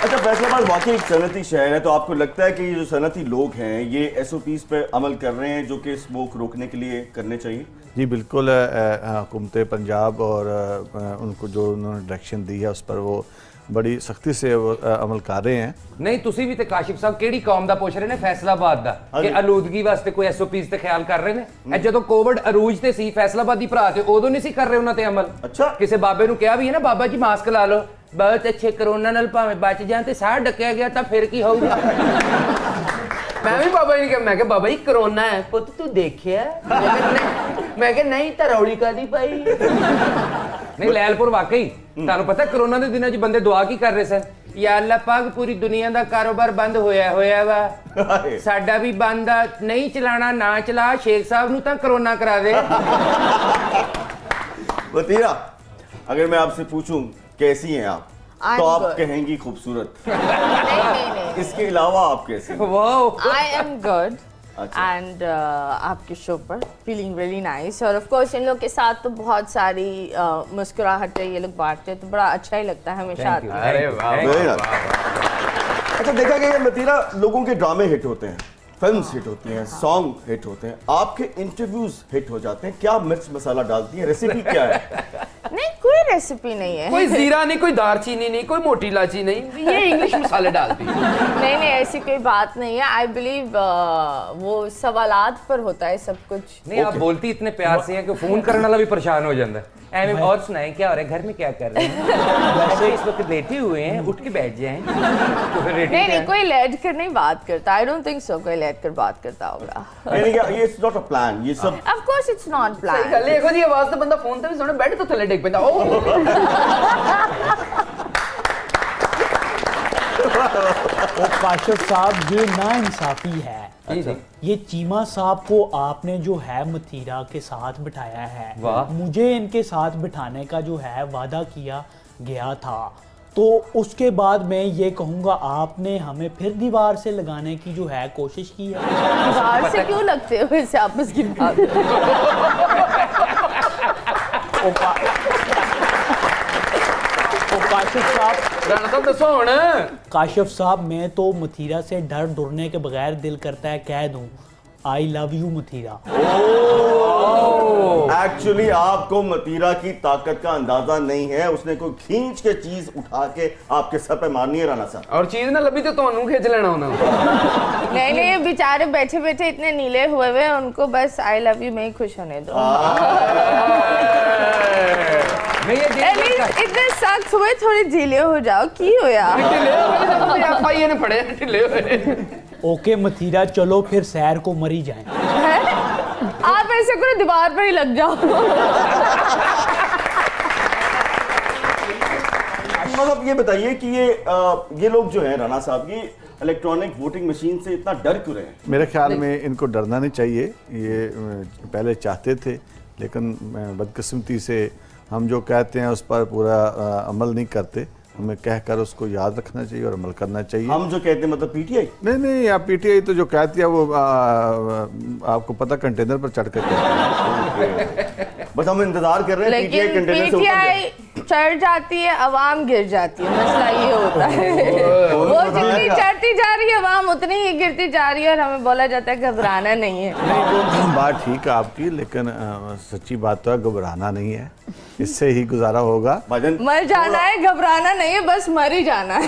अच्छा, फैसलाबाद वाकई एक सनती शहर है, तो आपको लगता है कि ये जो सनती लोग हैं ये एसओपीज पे अमल कर रहे हैं जो कि स्मोक रोकने के लिए करने चाहिए? जी बिल्कुल, हुकूमत पंजाब और उनको जो उन्होंने डायरेक्शन दी है उस पर वो बड़ी सख्ती से अमल कर रहे हैं। नहीं ਤੁਸੀਂ ਵੀ ਤੇ ਕਾਸ਼ਿਫ ਸਾਹਿਬ ਕਿਹੜੀ ਕੌਮ ਦਾ ਪੁੱਛ ਰਹੇ ਨੇ ਫੈਸਲਾਬਾਦ ਦਾ ਕਿ ਆਲੂਦਗੀ ਵਾਸਤੇ ਕੋਈ ਐਸਓਪੀਸ ਤੇ ਖਿਆਲ ਕਰ ਰਹੇ ਨੇ? ਇਹ ਜਦੋਂ ਕੋਵਿਡ ਅਰੂਜ ਤੇ ਸੀ ਫੈਸਲਾਬਾਦੀ ਭਰਾ ਤੇ ਉਦੋਂ ਨਹੀਂ ਸੀ ਕਰ ਰਹੇ ਉਹਨਾਂ ਤੇ ਅਮਲ। ਅੱਛਾ, ਕਿਸੇ ਬਾਬੇ ਨੂੰ ਕਿਹਾ ਵੀ ਹੈ ਨਾ ਬਾਬਾ ਜੀ ਮਾਸਕ ਲਾ ਲਓ, ਬਹੁਤ ਅੱਛੇ ਕਰੋਨਾ ਨਾਲ ਭਾਵੇਂ ਬਚ ਜਾਣ ਤੇ ਸਾਹ ਡੱਕਿਆ ਗਿਆ ਤਾਂ ਫਿਰ ਕੀ ਹੋਊਗਾ? ਮੈਂ ਵੀ ਬਾਬਾ ਜੀ ਨੂੰ ਕਿਹਾ, ਮੈਂ ਕਿਹਾ ਬਾਬਾ ਜੀ ਕਰੋਨਾ ਹੈ ਪੁੱਤ ਤੂੰ ਦੇਖਿਆ? ਮੈਂ ਕਿਹਾ ਨਹੀਂ ਤਾਂ ਰੌਲੀ ਕਾਦੀ ਪਾਈ। ਨਹੀਂ ਲੈਲਪੁਰ ਵਾਕਈ ਤੁਹਾਨੂੰ ਪਤਾ ਕਰੋਨਾ ਦੇ ਦਿਨਾਂ 'ਚ ਬੰਦੇ ਦੁਆ ਕੀ ਕਰ ਰਹੇ ਸਨ? ਯਾ ਅੱਲਾ ਪਾਕ ਪੂਰੀ ਦੁਨੀਆ ਦਾ ਕਾਰੋਬਾਰ ਬੰਦ ਹੋਇਆ ਵਾ, ਸਾਡਾ ਵੀ ਬੰਦ ਆ, ਨਹੀਂ ਚਲਾਣਾ ਨਾ ਚਲਾ, ਸ਼ੇਖ ਸਾਹਿਬ ਨੂੰ ਤਾਂ ਕਰੋਨਾ ਕਰਾ ਦੇ। वतीरा, अगर मैं आपसे पूछूं कैसी हैं आप, तो आप कहेंगी खूबसूरत। नहीं। इसके अलावा आप कैसी हैं? I am good. एंड आपके शो पर फीलिंग रियली नाइस, और ऑफ कोर्स इन लोग के साथ तो बहुत सारी मुस्कुराहटें ये लोग बांटते हैं तो बड़ा अच्छा ही लगता है हमेशा आते हैं। अरे वाह। अच्छा, देखा गया मतीरा लोगों के ड्रामे हिट होते हैं, फिल्म्स हिट होती हैं, सॉन्ग हिट होते हैं, आपके इंटरव्यूज हिट हो जाते हैं, क्या मिर्च मसाला डालती हैं, रेसिपी क्या है? नहीं, कोई रेसिपी नहीं है। कोई जीरा नहीं, कोई दालचीनी नहीं, कोई मोटी इलायची नहीं, ये इंग्लिश मसाले डालती है। नहीं, ऐसी कोई बात नहीं है। आई बिलीव वो सवालात पर होता है सब कुछ। नहीं, आप बोलती इतने प्यार से हैं कि फोन करने वाला भी परेशान हो जाता है। एम और सुनाएं क्या हो रहा है, घर में क्या कर रहे हैं? वैसे इस वक्त लेटे हुए हैं, उठ के बैठ जाएं। तो फिर रेटिंग नहीं, कोई लेट कर नहीं बात करता। आई डोंट थिंक सो कोई लेट कर बात करता होगा। ये इट्स नॉट अ प्लान, ये सब of course it's not plan. गल देखो जी, आवाज तो बंदा फोन ते भी सुने, बेड तो थल्ले डिग पैंदा। ओ काशिफ साहब, ये नाइंसाफी है। ये चीमा साहब को आपने जो है मथीरा के साथ बिठाया है, मुझे इनके साथ बिठाने का जो है वादा किया गया था, तो उसके बाद मैं ये कहूँगा आपने हमें फिर दीवार से लगाने की जो है कोशिश की है। दीवार से क्यों लगते हो इसे आपस की बात? काशिफ साहब, मैं तो मथीरा से डर डरने के बगैर दिल करता है कह दूं I love you Mathira. Actually आपको मतीरा की ताकत का अंदाजा नहीं है, उसने कोई खींच के चीज उठा के आपके सर पे मारनी है राणा साहब। और चीज ना लभी तो ਤੁਹਾਨੂੰ खींच लेना होना। नहीं, बेचारे बैठे बैठे इतने नीले हुए हुए, उनको बस आई लव यू में ही खुश होने दो। इतने सख्त हुए, थोड़े ढीले हो जाओ। की हो यार? ओके मथीरा, चलो फिर सैर को मरी जाएं। आप ऐसे करो, दीवार पर ही लग जाओ। मतलब ये बताइए कि ये लोग जो हैं राणा साहब, ये इलेक्ट्रॉनिक वोटिंग मशीन से इतना डर क्यों रहे हैं? मेरे ख्याल में इनको डरना नहीं चाहिए। ये पहले चाहते थे, लेकिन बदकिस्मती से हम जो कहते हैं उस पर पूरा अमल नहीं करते। हमें कहकर उसको याद रखना चाहिए और अमल करना चाहिए। हम जो कहते हैं मतलब पीटीआई? नहीं, आप पीटीआई तो जो कहती है वो आपको पता कंटेनर पर चढ़ कर कहती है। बस हम इंतजार कर रहे हैं पीटीआई लेकिन कंटेनर से पीटीआई चढ़ जाती है, अवाम गिर जाती है। मसला ये होता है। वो जितनी चढ़ती जा रही है अवाम उतनी ही गिरती जा रही है, और हमें बोला जाता है घबराना नहीं है। नहीं, बात ठीक है आपकी, लेकिन सच्ची बात तो है घबराना नहीं है, इससे ही गुजारा होगा। मर जाना है, घबराना नहीं है, बस मर ही जाना है।